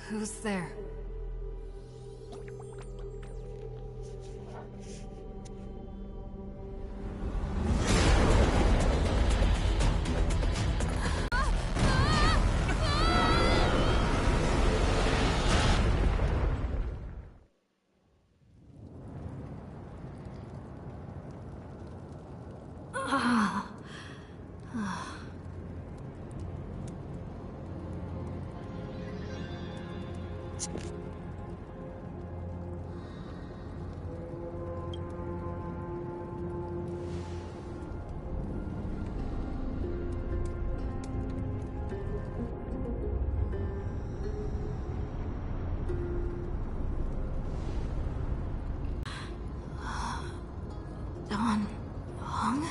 Who's there? Dan Heng?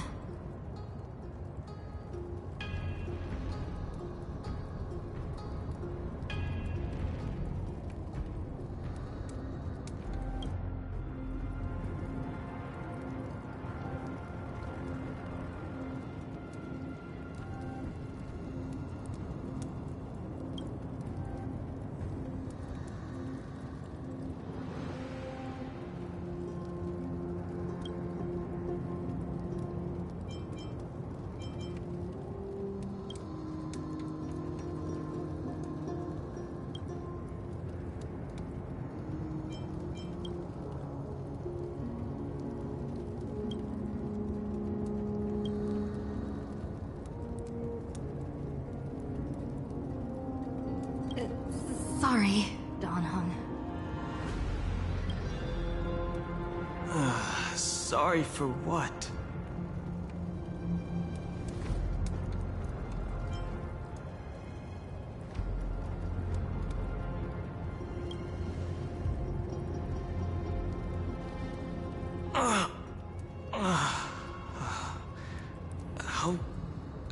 Sorry, Dan Heng. Sorry for what?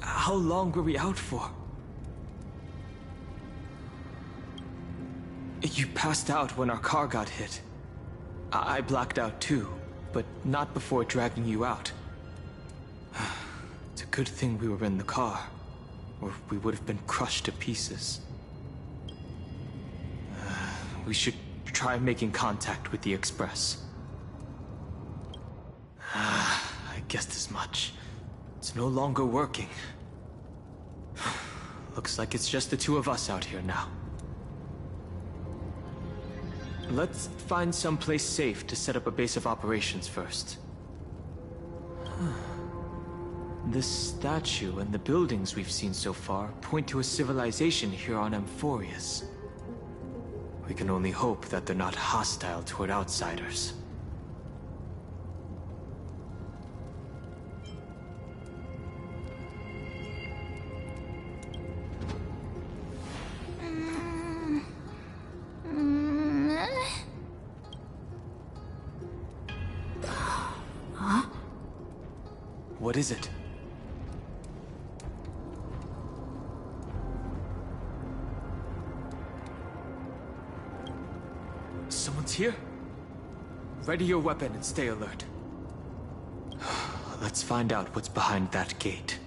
How long were we out for? You passed out when our car got hit. I blacked out too, but not before dragging you out. It's a good thing we were in the car, or we would have been crushed to pieces. We should try making contact with the Express. I guessed as much. It's no longer working. Looks like it's just the two of us out here now. Let's find someplace safe to set up a base of operations first. This statue and the buildings we've seen so far point to a civilization here on Amphorius. We can only hope that they're not hostile toward outsiders. What is it? Someone's here? Ready your weapon and stay alert. Let's find out what's behind that gate.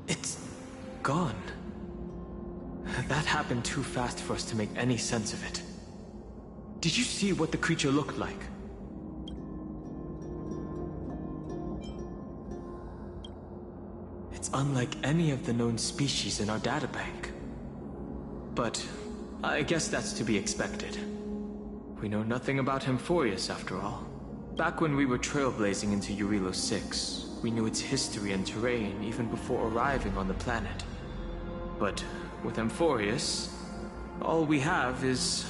It's gone. That happened too fast for us to make any sense of it. Did you see what the creature looked like? It's unlike any of the known species in our databank. But I guess that's to be expected. We know nothing about Amphorius after all. Back when we were trailblazing into Eurilo 6, we knew its history and terrain even before arriving on the planet. But with Amphorius, all we have is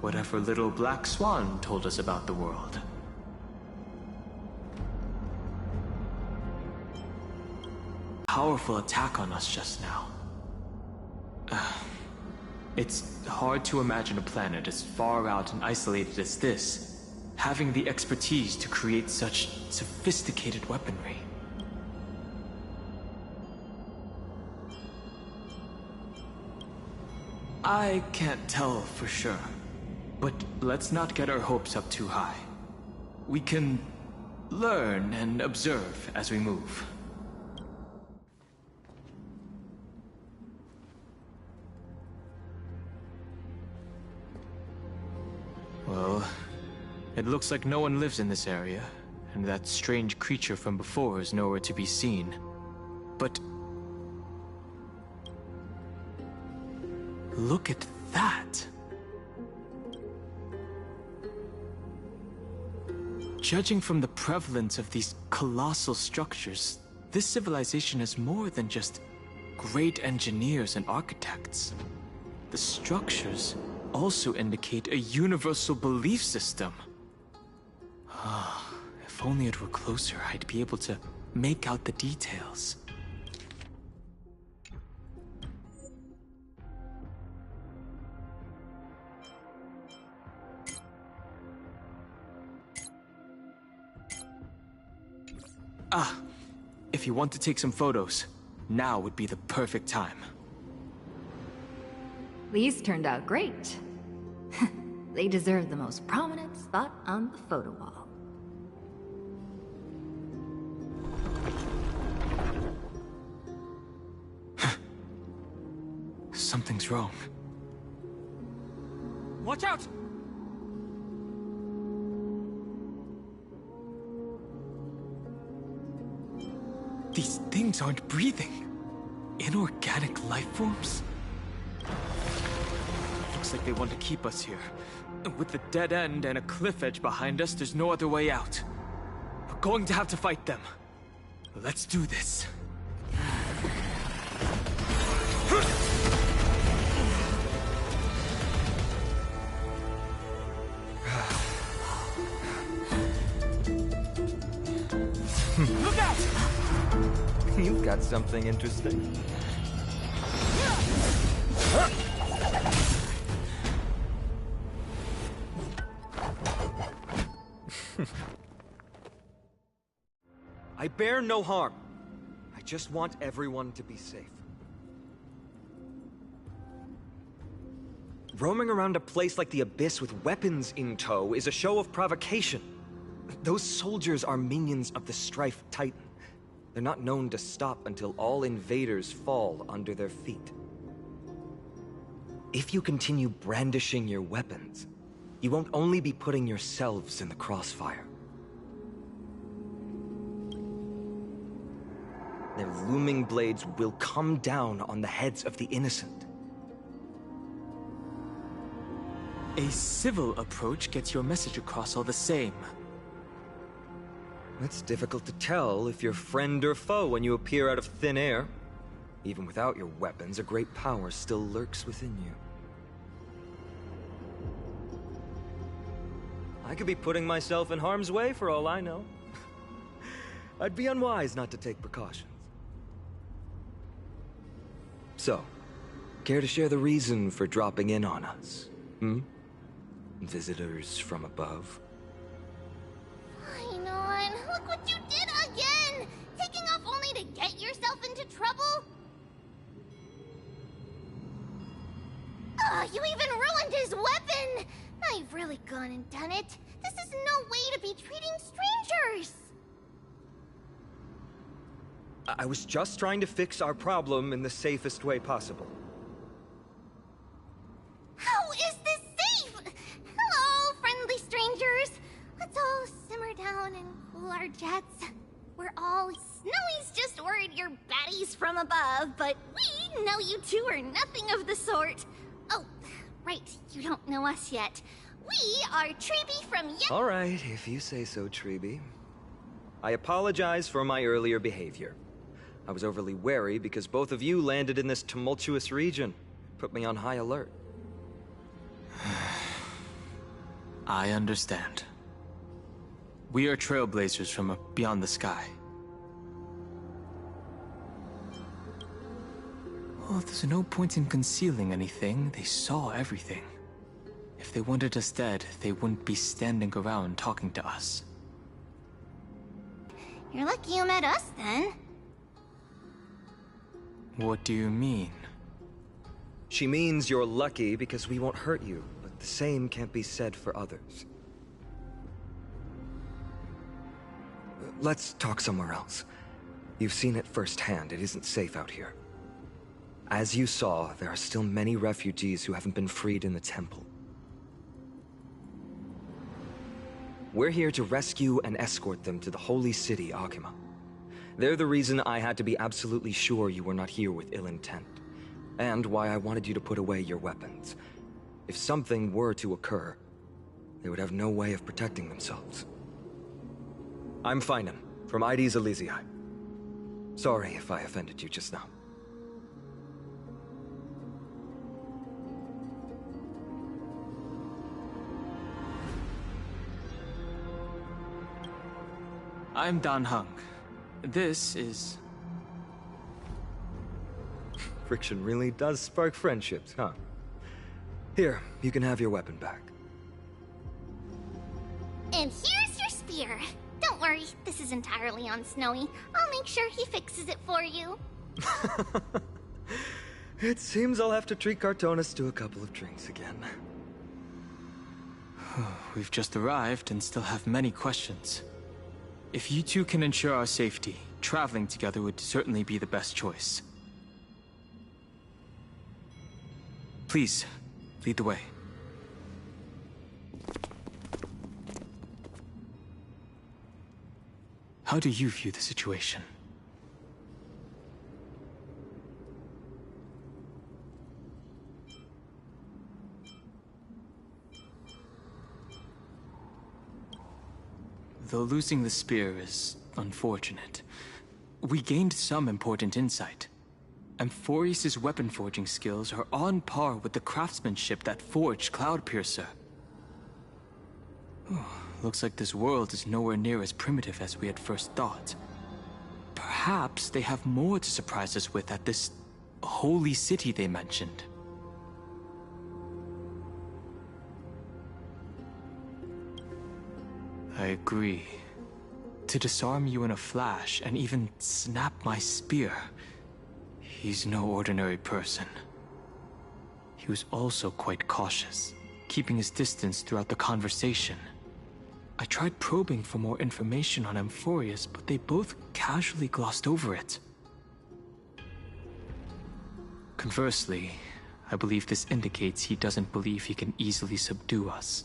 whatever little Black Swan told us about the world. Powerful attack on us just now. It's hard to imagine a planet as far out and isolated as this, having the expertise to create such sophisticated weaponry. I can't tell for sure, but let's not get our hopes up too high. We can learn and observe as we move. Well, it looks like no one lives in this area, and that strange creature from before is nowhere to be seen. But... look at that! Judging from the prevalence of these colossal structures, this civilization is more than just great engineers and architects. The structures also indicate a universal belief system. If only it were closer, I'd be able to make out the details. If you want to take some photos, now would be the perfect time. These turned out great. They deserve the most prominent spot on the photo wall. Something's wrong. Watch out! These things aren't breathing. Inorganic life forms? Looks like they want to keep us here. With the dead end and a cliff edge behind us, there's no other way out. We're going to have to fight them. Let's do this. Look out! You've got something interesting. I bear no harm. I just want everyone to be safe. Roaming around a place like the Abyss with weapons in tow is a show of provocation. Those soldiers are minions of the Strife Titan. They're not known to stop until all invaders fall under their feet. If you continue brandishing your weapons, you won't only be putting yourselves in the crossfire. Their looming blades will come down on the heads of the innocent. A civil approach gets your message across all the same. It's difficult to tell if you're friend or foe when you appear out of thin air. Even without your weapons, a great power still lurks within you. I could be putting myself in harm's way for all I know. I'd be unwise not to take precautions. So, care to share the reason for dropping in on us? Visitors from above? Ainon, look what you did again! Taking off only to get yourself into trouble? You even ruined his weapon! Now you've really gone and done it. This is no way to be treating strangers! I was just trying to fix our problem in the safest way possible. How is this safe? Hello, friendly strangers. Let's all simmer down and cool our jets. We're all... Snowy's just worried you're baddies from above, but we know you two are nothing of the sort. Oh, right, you don't know us yet. We are Treeby from All right, if you say so, Treeby. I apologize for my earlier behavior. I was overly wary because both of you landed in this tumultuous region. Put me on high alert. I understand. We are trailblazers from beyond the sky. Well, there's no point in concealing anything. They saw everything. If they wanted us dead, they wouldn't be standing around talking to us. You're lucky you met us, then. What do you mean? She means you're lucky because we won't hurt you, but the same can't be said for others. Let's talk somewhere else. You've seen it firsthand. It isn't safe out here. As you saw, there are still many refugees who haven't been freed in the temple. We're here to rescue and escort them to the holy city, Akima. They're the reason I had to be absolutely sure you were not here with ill intent, and why I wanted you to put away your weapons. If something were to occur, they would have no way of protecting themselves. I'm Finan, from ID's Elysiae. Sorry if I offended you just now. I'm Dan Heng. This is... Friction really does spark friendships, huh? Here, you can have your weapon back. And here's your spear. Don't worry, this is entirely on Snowy. I'll make sure he fixes it for you. It seems I'll have to treat Cartonis to a couple of drinks again. We've just arrived and still have many questions. If you two can ensure our safety, traveling together would certainly be the best choice. Please, lead the way. How do you view the situation? Though losing the spear is unfortunate, we gained some important insight. Amphorius' weapon forging skills are on par with the craftsmanship that forged Cloudpiercer. Looks like this world is nowhere near as primitive as we had first thought. Perhaps they have more to surprise us with at this holy city they mentioned. I agree. To disarm you in a flash and even snap my spear, he's no ordinary person. He was also quite cautious, keeping his distance throughout the conversation. I tried probing for more information on Amphorius, but they both casually glossed over it. Conversely, I believe this indicates he doesn't believe he can easily subdue us.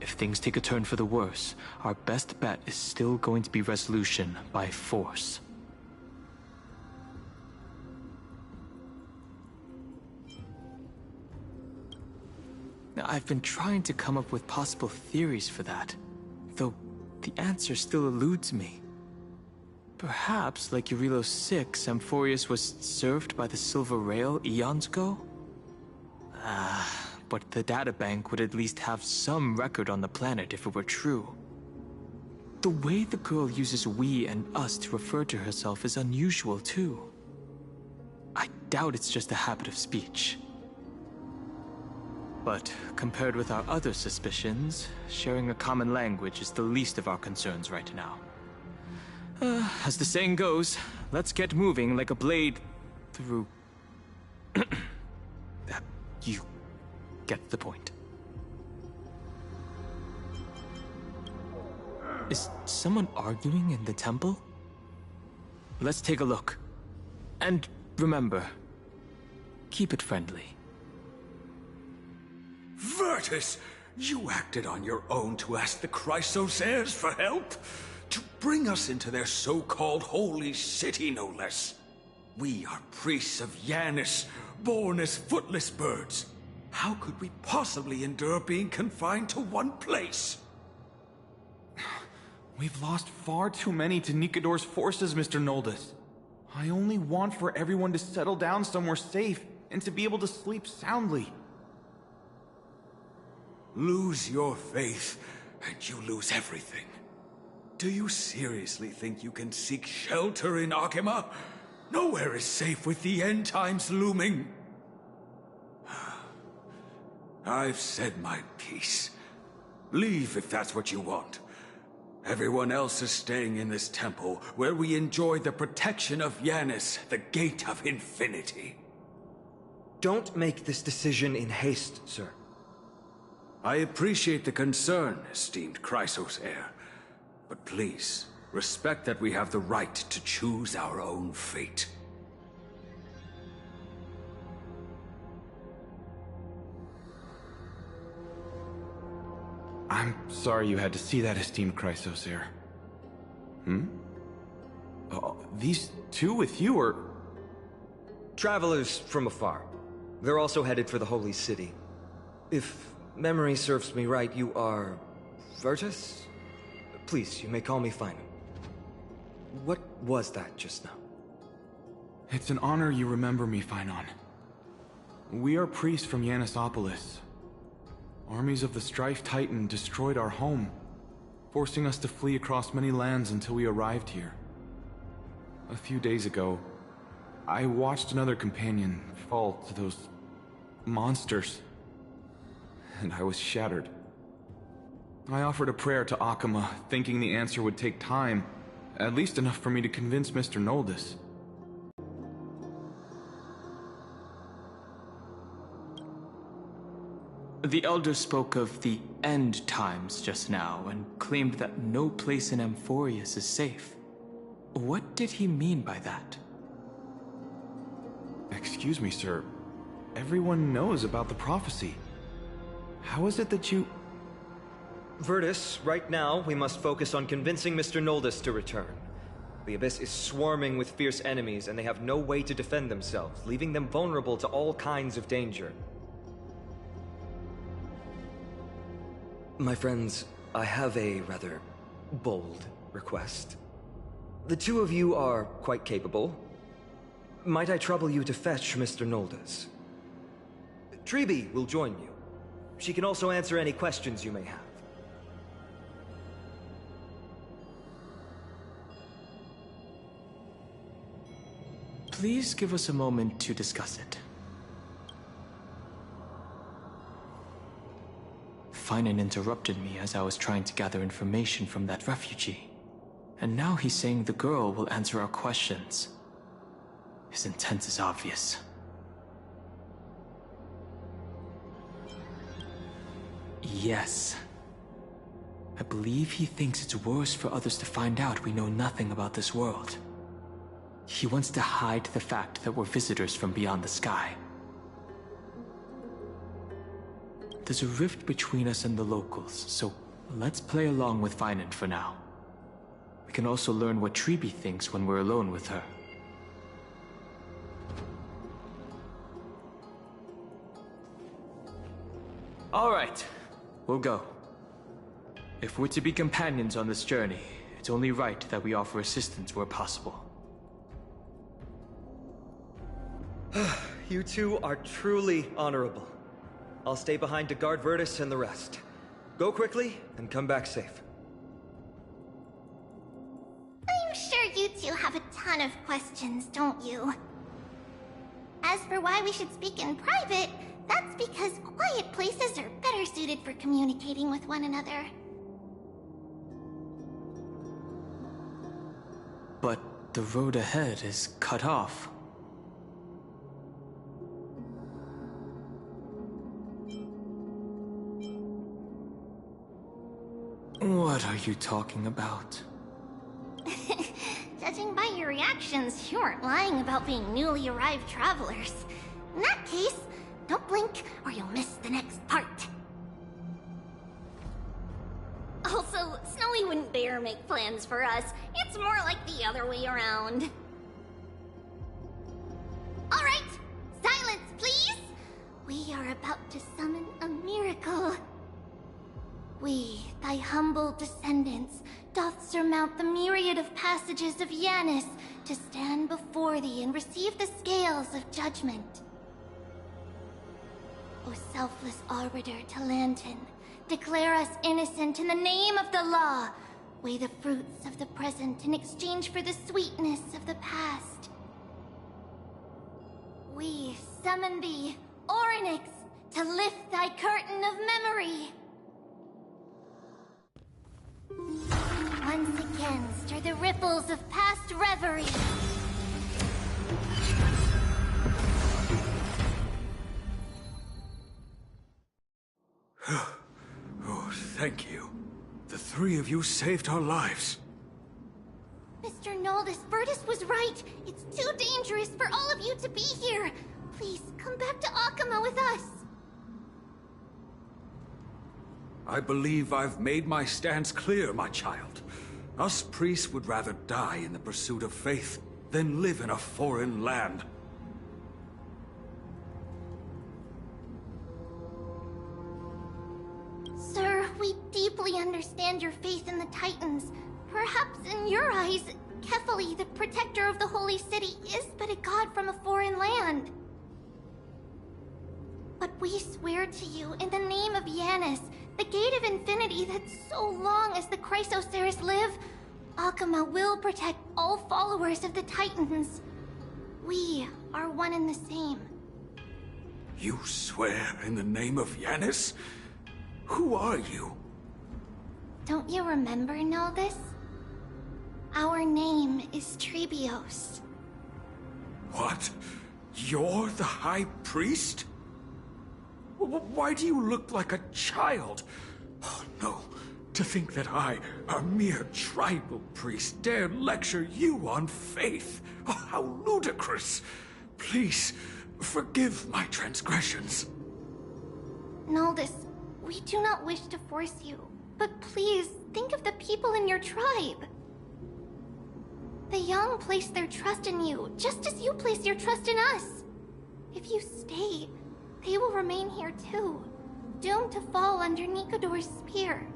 If things take a turn for the worse, our best bet is still going to be resolution by force. Now, I've been trying to come up with possible theories for that, though the answer still eludes me. Perhaps, like Eurylos 6, Amphorius was served by the Silver Rail eons ago? But the databank would at least have some record on the planet if it were true. The way the girl uses we and us to refer to herself is unusual, too. I doubt it's just a habit of speech. But compared with our other suspicions, sharing a common language is the least of our concerns right now. As the saying goes, let's get moving like a blade through... You get the point. Is someone arguing in the temple? Let's take a look. And remember, keep it friendly. Virtus! You acted on your own to ask the Chrysos heirs for help? To bring us into their so-called holy city, no less. We are priests of Janus, born as footless birds. How could we possibly endure being confined to one place? We've lost far too many to Nikador's forces, Mr. Noldus. I only want for everyone to settle down somewhere safe and to be able to sleep soundly. Lose your faith, and you lose everything. Do you seriously think you can seek shelter in Akima? Nowhere is safe with the end times looming. I've said my piece. Leave if that's what you want. Everyone else is staying in this temple, where we enjoy the protection of Janus, the Gate of Infinity. Don't make this decision in haste, sir. I appreciate the concern, esteemed Chrysos heir. But please, respect that we have the right to choose our own fate. I'm sorry you had to see that, esteemed Chrysosair. Oh, these two with you are... Travelers from afar. They're also headed for the Holy City. If memory serves me right, you are... Virtus? Please, you may call me Finan. What was that just now? It's an honor you remember me, Finan. We are priests from Yanisopolis. Armies of the Strife Titan destroyed our home, forcing us to flee across many lands until we arrived here. A few days ago, I watched another companion fall to those monsters, and I was shattered. I offered a prayer to Akama, thinking the answer would take time, at least enough for me to convince Mr. Noldus. The Elder spoke of the end times just now and claimed that no place in Amphorius is safe. What did he mean by that? Excuse me, sir. Everyone knows about the prophecy. How is it that you... Virtus, right now, we must focus on convincing Mr. Noldus to return. The Abyss is swarming with fierce enemies, and they have no way to defend themselves, leaving them vulnerable to all kinds of danger. My friends, I have a rather bold request. The two of you are quite capable. Might I trouble you to fetch Mr. Noldus? Treeby will join you. She can also answer any questions you may have. Please give us a moment to discuss it. Finan interrupted me as I was trying to gather information from that refugee. And now he's saying the girl will answer our questions. His intent is obvious. Yes. I believe he thinks it's worse for others to find out we know nothing about this world. He wants to hide the fact that we're visitors from beyond the sky. There's a rift between us and the locals, so let's play along with Finan for now. We can also learn what Treeby thinks when we're alone with her. All right, we'll go. If we're to be companions on this journey, it's only right that we offer assistance where possible. You two are truly honorable. I'll stay behind to guard Virtus and the rest. Go quickly and come back safe. I'm sure you two have a ton of questions, don't you? As for why we should speak in private, that's because quiet places are better suited for communicating with one another. But the road ahead is cut off. What are you talking about? Judging by your reactions, you aren't lying about being newly arrived travelers. In that case, don't blink or you'll miss the next part. Also, Snowy wouldn't dare make plans for us. It's more like the other way around. Alright, silence please! We are about to summon a miracle. We, thy humble descendants, doth surmount the myriad of passages of Yanis to stand before thee and receive the scales of judgment. O selfless arbiter Talantin, declare us innocent in the name of the law. Weigh the fruits of the present in exchange for the sweetness of the past. We summon thee, Orynyx, to lift thy curtain of memory. Once again, stir the ripples of past reverie. Oh, thank you. The three of you saved our lives. Mr. Noldus, Virtus was right. It's too dangerous for all of you to be here. Please, come back to Akama with us. I believe I've made my stance clear, my child. Us priests would rather die in the pursuit of faith than live in a foreign land. Sir, we deeply understand your faith in the Titans. Perhaps in your eyes, Kefali, the protector of the Holy City, is but a god from a foreign land. But we swear to you, in the name of Yanis, the Gate of Infinity, that so long as the Chrysoceres live, Akama will protect all followers of the Titans. We are one and the same. You swear in the name of Yanis? Who are you? Don't you remember, Noldus? Our name is Trebios. What? You're the High Priest? Why do you look like a child? Oh no, to think that I, a mere tribal priest, dare lecture you on faith. Oh, how ludicrous! Please, forgive my transgressions. Noldus, we do not wish to force you, but please think of the people in your tribe. The young place their trust in you, just as you place your trust in us. If you stay, they will remain here too, doomed to fall under Nikodor's spear.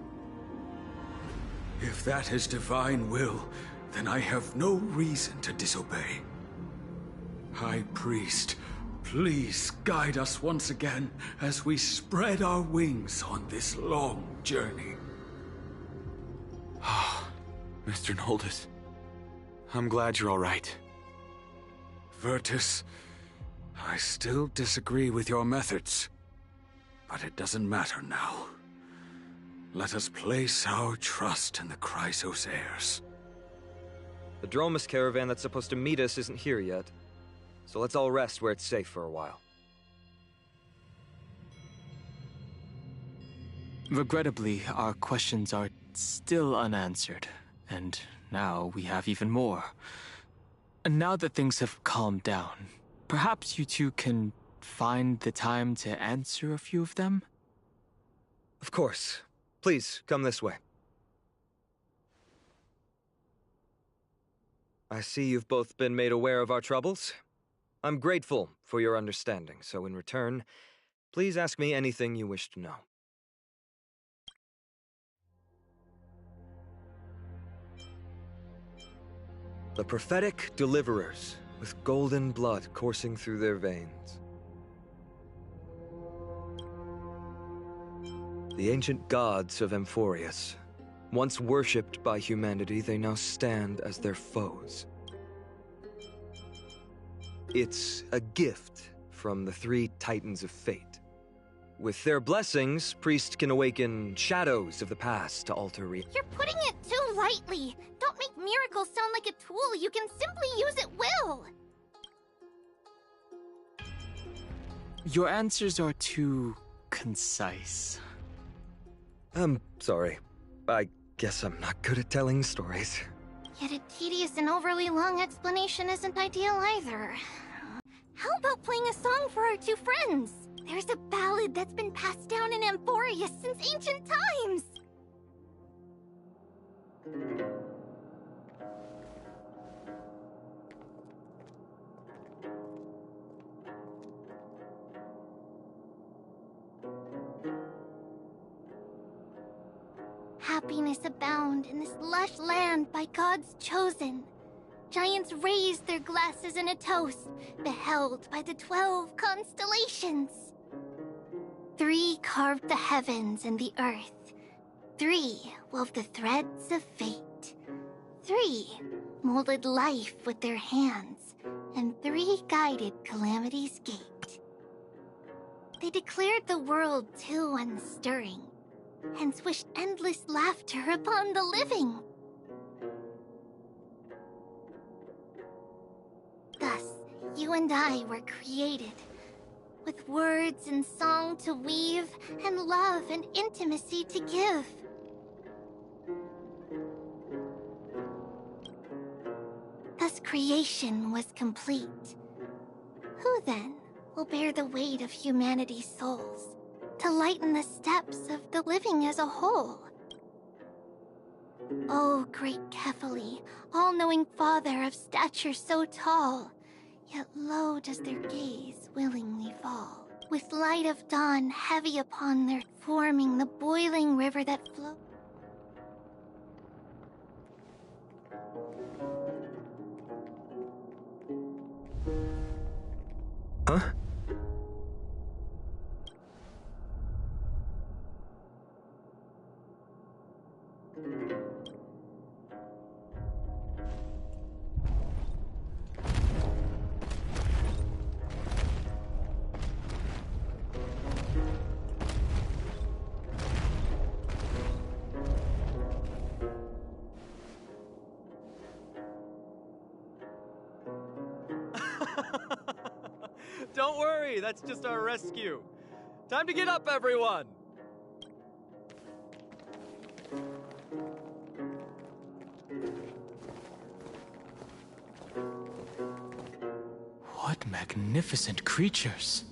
If that is divine will, then I have no reason to disobey. High Priest, please guide us once again as we spread our wings on this long journey. Mr. Noldus, I'm glad you're all right. Virtus, I still disagree with your methods, but it doesn't matter now. Let us place our trust in the Chrysoceres. The Dromus caravan that's supposed to meet us isn't here yet, so let's all rest where it's safe for a while. Regrettably, our questions are still unanswered, and now we have even more. And now that things have calmed down, perhaps you two can find the time to answer a few of them? Of course. Please, come this way. I see you've both been made aware of our troubles. I'm grateful for your understanding, so in return, please ask me anything you wish to know. The prophetic deliverers, with golden blood coursing through their veins. The ancient gods of Amphorius. Once worshipped by humanity, they now stand as their foes. It's a gift from the three Titans of Fate. With their blessings, priests can awaken shadows of the past to alter reality. You're putting it too lightly. Don't make miracles sound like a tool you can simply use at will. Your answers are too concise. I'm sorry. I guess I'm not good at telling stories. Yet a tedious and overly long explanation isn't ideal either. How about playing a song for our two friends? There's a ballad that's been passed down in Amphorius since ancient times! Happiness abound in this lush land by God's chosen. Giants raised their glasses in a toast, beheld by the 12 constellations. 3 carved the heavens and the earth. 3 wove the threads of fate. 3 molded life with their hands, and 3 guided Calamity's gate. They declared the world too unstirring, hence wished endless laughter upon the living. Thus, you and I were created, with words and song to weave, and love and intimacy to give. Thus creation was complete. Who then will bear the weight of humanity's souls? to lighten the steps of the living as a whole. Oh, great Kefali, all-knowing father of stature so tall, yet low does their gaze willingly fall. With light of dawn heavy upon their forming the boiling river that flows. Huh? Don't worry, that's just our rescue. Time to get up, everyone! What magnificent creatures.